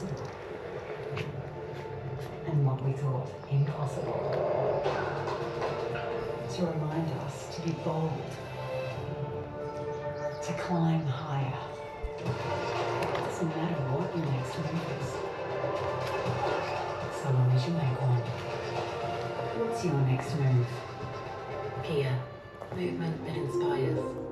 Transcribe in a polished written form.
possible. And what we thought impossible. To remind us to be bold, to climb higher. It doesn't matter what your next move is, so long as you make one. What's your next move? Kia, movement that inspires.